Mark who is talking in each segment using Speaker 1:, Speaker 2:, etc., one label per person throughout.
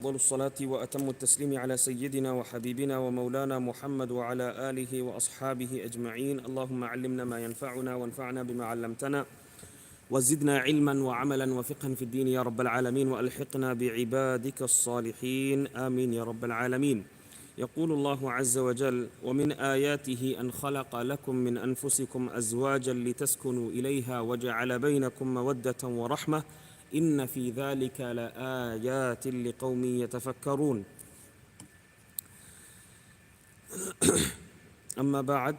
Speaker 1: أفضل الصلاة وأتم التسليم على سيدنا وحبيبنا ومولانا محمد وعلى آله وأصحابه أجمعين. اللهم علمنا ما ينفعنا وانفعنا بما علمتنا وزدنا علما وعملا وفقها في الدين يا رب العالمين، وألحقنا بعبادك الصالحين آمين يا رب العالمين. يقول الله عز وجل: ومن آياته أن خلق لكم من أنفسكم أزواجا لتسكنوا إليها وجعل بينكم مودة ورحمة إن في ذلك لآيات لقوم يتفكرون. أما بعد,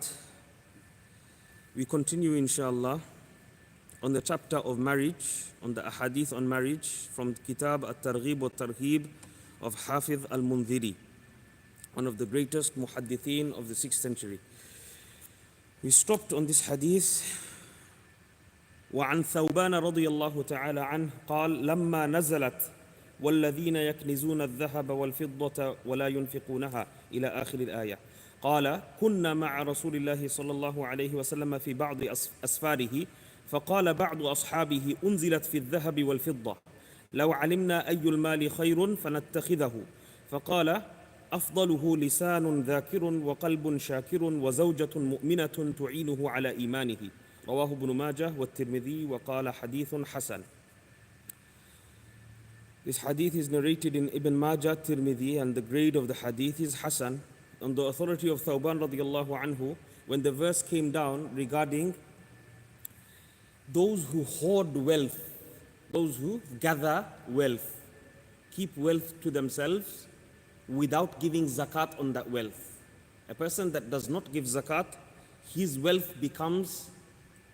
Speaker 1: we continue inshallah on the chapter of marriage, on the hadith on marriage from Kitab Targheeb of Tarheeb of Hafiz Al-Munthiri, one of the greatest muhaddithin of the 6th century. We stopped on this hadith. وعن ثوبان رضي الله تعالى عنه قال: لما نزلت والذين يكنزون الذهب والفضة ولا ينفقونها إلى آخر الآية، قال: كنا مع رسول الله صلى الله عليه وسلم في بعض أسفاره، فقال بعض أصحابه: أنزلت في الذهب والفضة، لو علمنا أي المال خير فنتخذه. فقال: أفضله لسان ذاكر وقلب شاكر وزوجة مؤمنة تعينه على إيمانه. رواه ابن ماجه والترمذي وقال حديث حسن. This hadith is narrated in Ibn Majah, Tirmidhi, and the grade of the hadith is Hasan, on the authority of Thawban radiallahu anhu, when the verse came down regarding those who hoard wealth, those who gather wealth, keep wealth to themselves without giving zakat on that wealth. A person that does not give zakat, his wealth becomes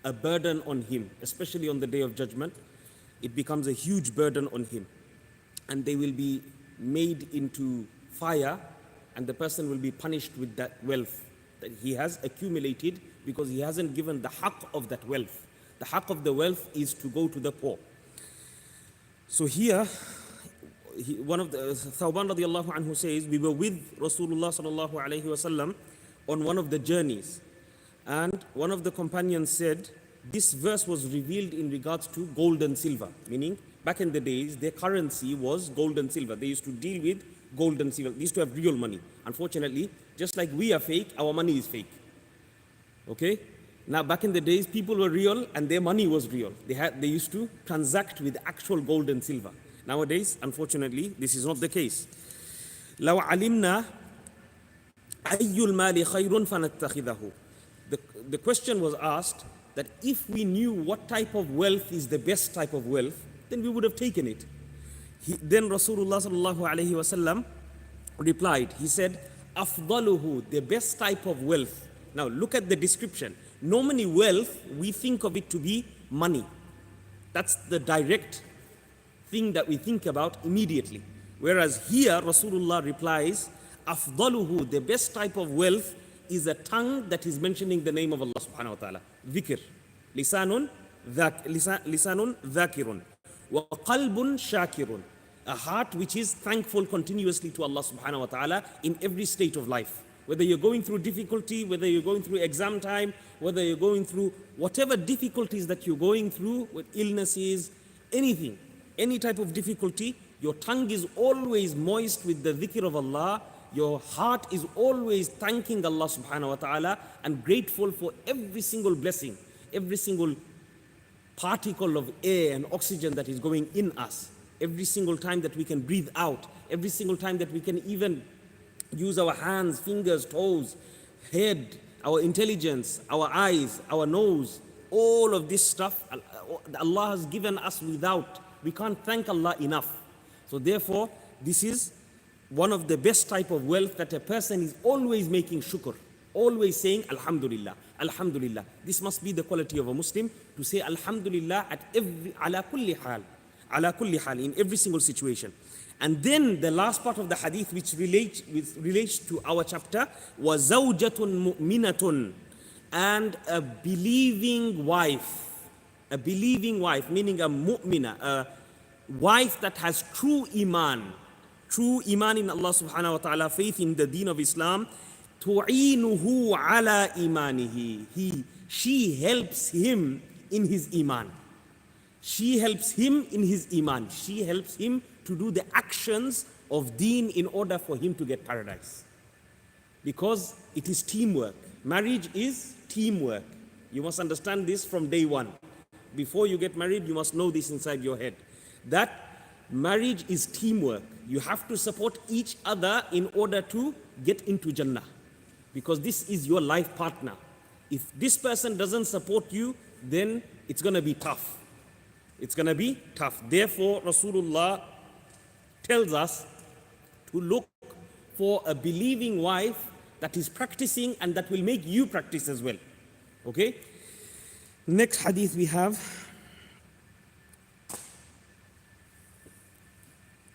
Speaker 1: a burden on him, especially on the Day of Judgment. It becomes a huge burden on him, and they will be made into fire, and the person will be punished with that wealth that he has accumulated because he hasn't given the haqq of that wealth. The haqq of the wealth is to go to the poor. So here, one of the Thawban radiallahu anhu says, we were with Rasulullah sallallahu alayhi wasallam on one of the journeys, and one of the companions said, this verse was revealed in regards to gold and silver, meaning back in the days, their currency was gold and silver. They used to deal with gold and silver. They used to have real money. Unfortunately, just like we are fake, our money is fake. Okay? Now, back in the days, people were real and their money was real. They used to transact with actual gold and silver. Nowadays, unfortunately, this is not the case. لو علمنا أي المال خير فنتخذه. The question was asked that if we knew what type of wealth is the best type of wealth, then we would have taken it. Then Rasulullah sallallahu alayhi wasallam replied, he said, أفضله, the best type of wealth. Now look at the description. Normally wealth, we think of it to be money. That's the direct thing that we think about immediately. Whereas here Rasulullah replies, أفضله, the best type of wealth is a tongue that is mentioning the name of Allah subhanahu wa ta'ala. Dhikr. Lisanun dhakirun. Wa qalbun shakirun. A heart which is thankful continuously to Allah subhanahu wa ta'ala in every state of life. Whether you're going through difficulty, whether you're going through exam time, whether you're going through whatever difficulties that you're going through with illnesses, anything, any type of difficulty, your tongue is always moist with the dhikr of Allah. Your heart is always thanking Allah subhanahu wa ta'ala and grateful for every single blessing, every single particle of air and oxygen that is going in us, every single time that we can breathe out, every single time that we can even use our hands, fingers, toes, head, our intelligence, our eyes, our nose, all of this stuff Allah has given us without. We can't thank Allah enough. So therefore, this is one of the best type of wealth, that a person is always making shukr, always saying Alhamdulillah, Alhamdulillah. This must be the quality of a Muslim, to say Alhamdulillah at every, ala kulli hal, in every single situation. And then the last part of the hadith which relates to our chapter was zawjatun mu'minatun, and a believing wife, meaning a mu'mina, a wife that has true iman in Allah subhanahu wa ta'ala, faith in the deen of Islam. Tu'inuhu ala imanihi. She helps him in his iman. She helps him in his iman. She helps him to do the actions of deen in order for him to get paradise. Because it is teamwork. Marriage is teamwork. You must understand this from day one. Before you get married, you must know this inside your head. That marriage is teamwork. You have to support each other in order to get into Jannah. Because this is your life partner. If this person doesn't support you, then it's going to be tough. It's going to be tough. Therefore, Rasulullah tells us to look for a believing wife that is practicing and that will make you practice as well. Okay? Next hadith we have.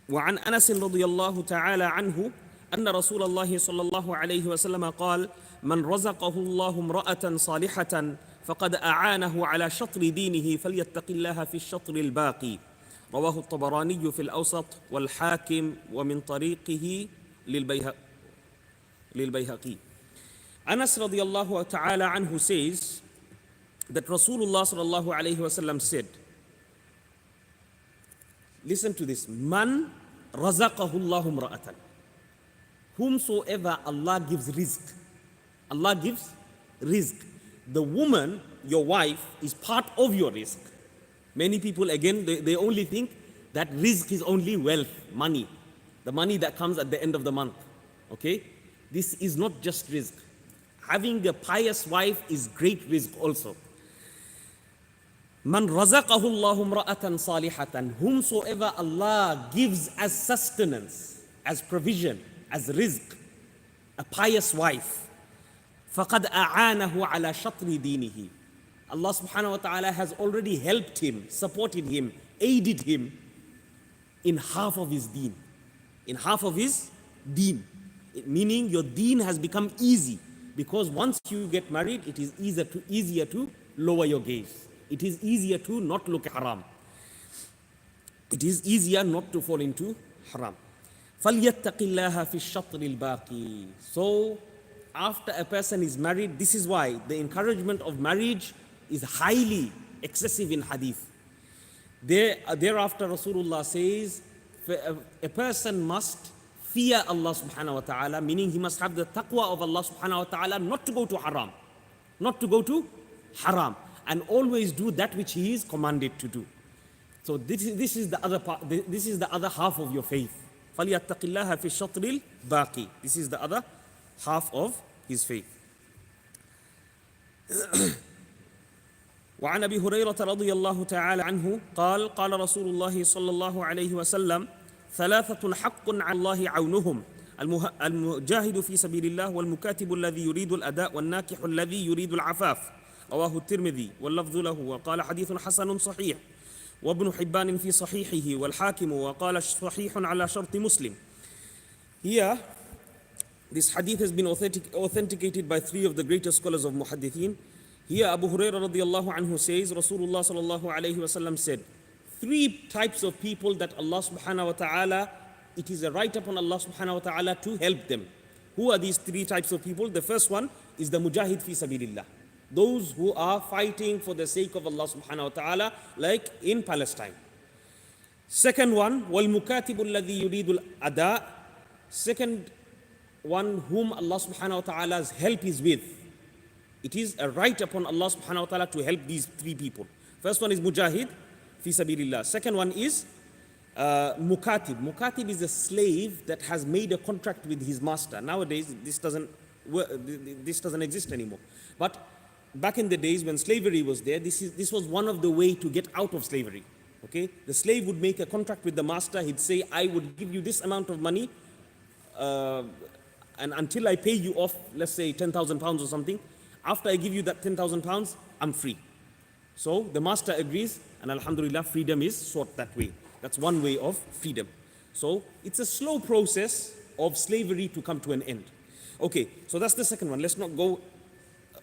Speaker 1: وعن أنس رضي الله تعالى عنه أن رسول الله صلى الله عليه وسلم قال من رزقه الله امرأة صالحة فقد أعانه على شطر دينه فليتق الله في الشطر الباقي رواه الطبراني في الأوسط والحاكم ومن طريقه للبيهقي. Anas radiallahu ta'ala anhu says that Rasulullah sallallahu alayhi wasallam said, listen to this, man razaqahu Allahu imra'atan, whomsoever Allah gives rizq. Allah gives rizq. The woman, your wife, is part of your rizq. Many people, again, they only think that rizq is only wealth, money, the money that comes at the end of the month. Okay? This is not just rizq. Having a pious wife is great rizq also. Man razaqahu Allahu imra'atan salihatan, whomsoever Allah gives as sustenance, as provision, as rizq, a pious wife, faqad a'anahu ala shatri dinihi. Allah subhanahu wa ta'ala has already helped him, supported him, aided him in half of his deen. In half of his deen. Meaning your deen has become easy. Because once you get married, it is easier to lower your gaze. It is easier to not look at haram. It is easier not to fall into haram. فَلْيَتَّقِ اللَّهَ فِي الشَّطْرِ الْبَاقِي. So, after a person is married, this is why the encouragement of marriage is highly excessive in hadith. Thereafter, Rasulullah says, a person must fear Allah subhanahu wa ta'ala, meaning he must have the taqwa of Allah subhanahu wa ta'ala, not to go to haram. Not to go to haram. And always do that which he is commanded to do. So this is the other part, this is the other half of your faith. فَلْيَتَّقِ اللَّهَ فِي الشَّطْرِ الْبَاقِي. This is the other half of his faith. وعن أبي هريرة رضي الله تعالى عنه قال قال رسول الله صلى الله عليه وسلم ثلاثة حق على الله عونهم المجاهد في سبيل الله والمكاتب الذي يريد الأداء والناكح الذي يريد العفاف رواه الترمذي واللفظ له وقال حديث حسن صحيح وابن حبان في صحيحه والحاكم وقال صحيح على شرط مسلم. Here, this hadith has been authenticated by three of the greatest scholars of muhaddithin. Here Abu Hurairah radiallahu anhu says, Rasulullah sallallahu alayhi wasallam said, three types of people that Allah subhanahu wa ta'ala, it is a right upon Allah subhanahu wa ta'ala to help them. Who are these three types of people? The first one is the mujahid fi sabilillah. Those who are fighting for the sake of Allah subhanahu wa ta'ala, like in Palestine. Second one, wal mukatibul ladhi yuridul ada. Second one, whom Allah subhanahu wa ta'ala's help is with. It is a right upon Allah subhanahu wa ta'ala to help these three people. First one is mujahid fi sabilillah. Second one is mukatib. Mukatib is a slave that has made a contract with his master. Nowadays, this doesn't exist anymore. But back in the days when slavery was there, this was one of the way to get out of slavery. Okay, the slave would make a contract with the master. He'd say, "I would give you this amount of money, and until I pay you off, let's say 10,000 pounds or something. After I give you that 10,000 pounds, I'm free." So the master agrees, and alhamdulillah, freedom is sought that way. That's one way of freedom. So it's a slow process of slavery to come to an end. Okay, so that's the second one. Let's not go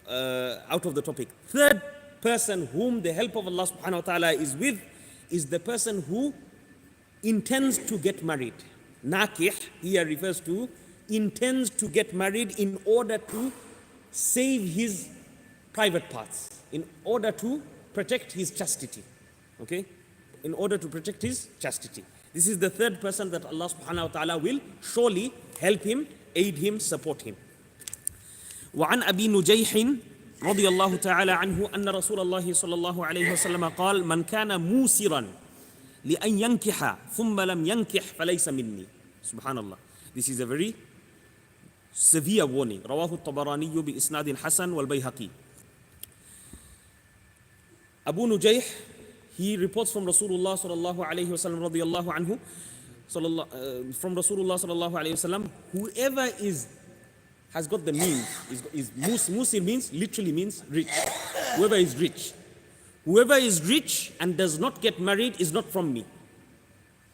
Speaker 1: out of the topic. Third person whom the help of Allah subhanahu wa ta'ala is with is the person who intends to get married. Nakih here refers to intends to get married in order to save his private parts, in order to protect his chastity. Okay? In order to protect his chastity. This is the third person that Allah subhanahu wa ta'ala will surely help him, aid him, support him. وعن أبي نجيح رضي الله تعالى عنه أن رسول الله صلى الله عليه وسلم قال من كان موسرا لأن ينكح ثم لم ينكح فليس مني. Subhanallah. This is a very severe warning. رواه الطبراني بإسناد حسن والبيهقي. Abu Nujayh, he reports from Rasulullah sallallahu alayhi wasallam radiyallahu anhu, from Rasulullah sallallahu alayhi wasallam, whoever has got the means, musir means, literally means rich. Whoever is rich. Whoever is rich and does not get married is not from me.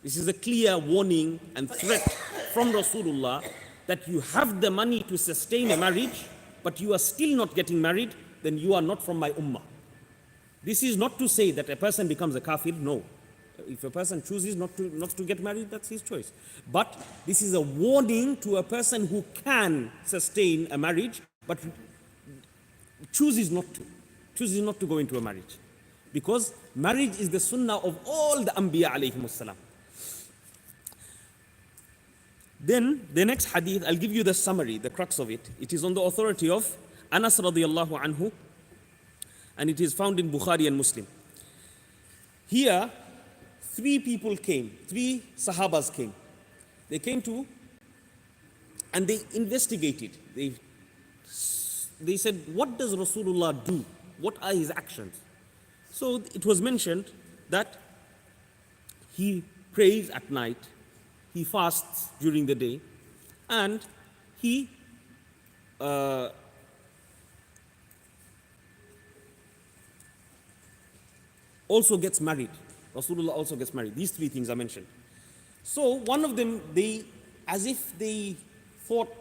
Speaker 1: This is a clear warning and threat from Rasulullah that you have the money to sustain a marriage, but you are still not getting married, then you are not from my ummah. This is not to say that a person becomes a kafir, no. If a person chooses not to get married, that's his choice. But this is a warning to a person who can sustain a marriage, but chooses not to go into a marriage. Because marriage is the sunnah of all the Anbiya alayhimus salam. Then the next hadith, I'll give you the summary, the crux of it. It is on the authority of Anas radiyallahu anhu, and it is found in Bukhari and Muslim. Here, three Sahabas came. They came to, and they investigated. They said, what does Rasulullah do? What are his actions? So it was mentioned that he prays at night, he fasts during the day, and he also gets married. Rasulullah also gets married. These three things are mentioned. So one of them, as if they thought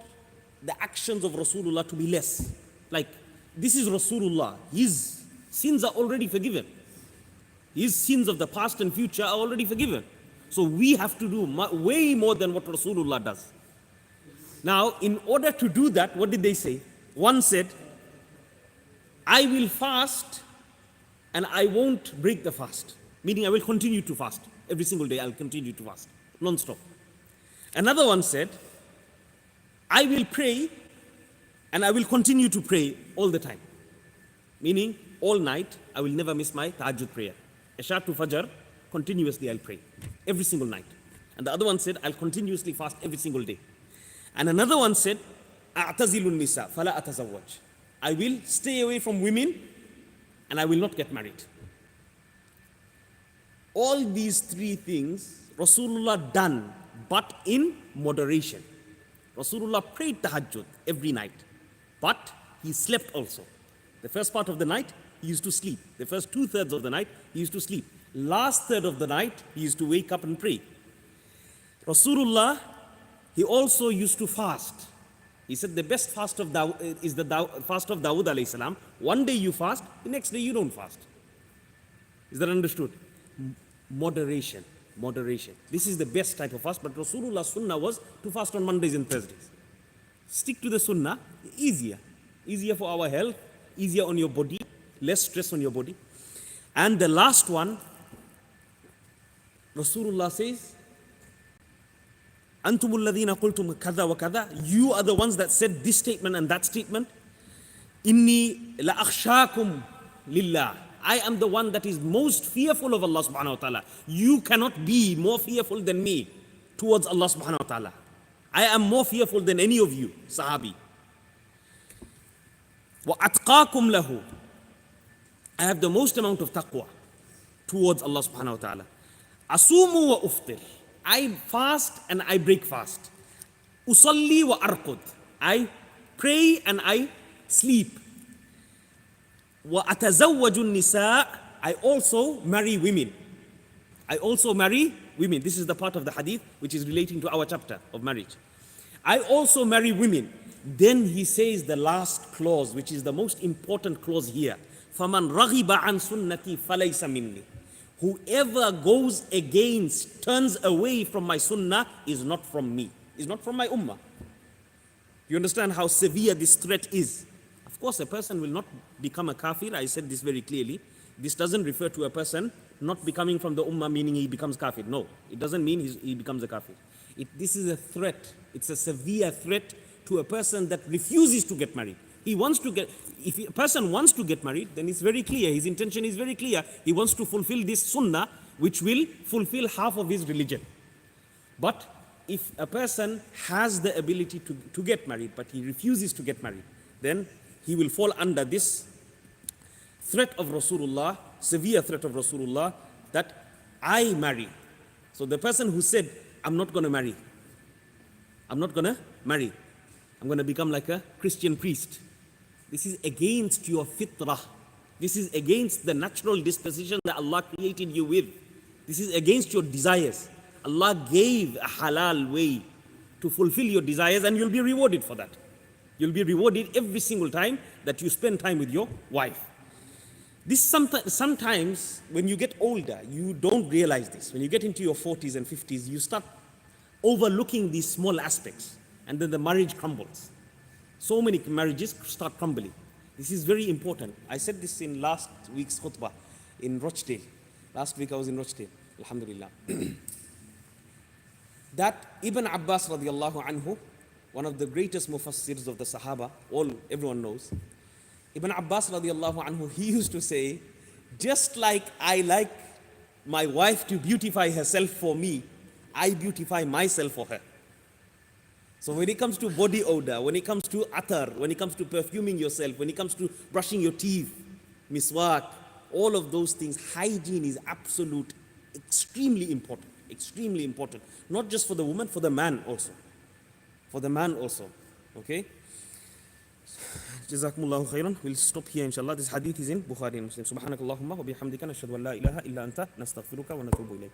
Speaker 1: the actions of Rasulullah to be less. Like, this is Rasulullah. His sins are already forgiven. His sins of the past and future are already forgiven. So we have to do way more than what Rasulullah does. Now, in order to do that, what did they say? One said, I will fast and I won't break the fast. Meaning I will continue to fast. Every single day I'll continue to fast. Non-stop. Another one said, I will pray and I will continue to pray all the time. Meaning all night I will never miss my tahajjud prayer. Isha to Fajr, continuously I'll pray. Every single night. And the other one said, I'll continuously fast every single day. And another one said, A'tazilun nisa fala atazawwaj. I will stay away from women and I will not get married. All these three things Rasulullah done, but in moderation. Rasulullah prayed tahajjud every night, but he slept also. The first part of the night, he used to sleep. The first 2/3 of the night, he used to sleep. Last third of the night, he used to wake up and pray. Rasulullah, he also used to fast. He said the best fast of is the fast of Dawood alayhi salam. One day you fast, the next day you don't fast. Is that understood? Moderation. This is the best type of fast, but Rasulullah's sunnah was to fast on Mondays and Thursdays. Stick to the sunnah, easier for our health, easier on your body, less stress on your body. And the last one, Rasulullah says, Antumul ladhina qultum kadha wa kadha, you are the ones that said this statement and that statement. Inni la akhshakum lillah. I am the one that is most fearful of Allah subhanahu wa ta'ala. You cannot be more fearful than me towards Allah subhanahu wa ta'ala. I am more fearful than any of you, Sahabi. Wa atqakum lahu. I have the most amount of taqwa towards Allah subhanahu wa ta'ala. Asumu wa uftir. I fast and I break fast. Usalli wa arqud. I pray and I sleep. Wa atazawwajun nisa. I also marry women. This is the part of the hadith which is relating to our chapter of marriage. I also marry women. Then he says the last clause, which is the most important clause here. فَمَنْ رَغِبَ عَنْ سُنَّتِي فَلَيْسَ مِنِّي. Whoever goes against, turns away from my sunnah is not from me, is not from my ummah. You understand how severe this threat is? Of course, a person will not become a kafir. I said this very clearly. This doesn't refer to a person not becoming from the ummah meaning he becomes kafir. No, it doesn't mean he becomes a kafir. This is a threat. It's a severe threat to a person that refuses to get married. If a person wants to get married, then it's very clear, his intention is very clear. He wants to fulfill this sunnah, which will fulfill half of his religion. But if a person has the ability to get married, but he refuses to get married, then he will fall under this threat of Rasulullah, severe threat of Rasulullah, that I marry. So the person who said, I'm not going to marry, I'm not going to marry, I'm going to become like a Christian priest. This is against your fitrah. This is against the natural disposition that Allah created you with. This is against your desires. Allah gave a halal way to fulfill your desires, and you'll be rewarded for that. You'll be rewarded every single time that you spend time with your wife. This sometimes when you get older, you don't realize this. When you get into your 40s and 50s, you start overlooking these small aspects, and then the marriage crumbles. So many marriages start crumbling. This is very important. I said this in last week's khutbah in Rochdale. Last week I was in Rochdale, alhamdulillah. That Ibn Abbas radiallahu anhu, one of the greatest mufassirs of the Sahaba, everyone knows. Ibn Abbas radiallahu anhu, he used to say, just like I like my wife to beautify herself for me, I beautify myself for her. So when it comes to body odor, when it comes to attar, when it comes to perfuming yourself, when it comes to brushing your teeth, miswak, all of those things, hygiene is absolute, extremely important. Extremely important. Not just for the woman, for the man also. For the man also. Okay? Jazakumullahu khairan. We'll stop here inshallah. This hadith is in Bukhari and Muslim. Subhanakallahumma wa bihamdika nashhadu an la ilaha illa anta nastaghfiruka wa natubu ilayk.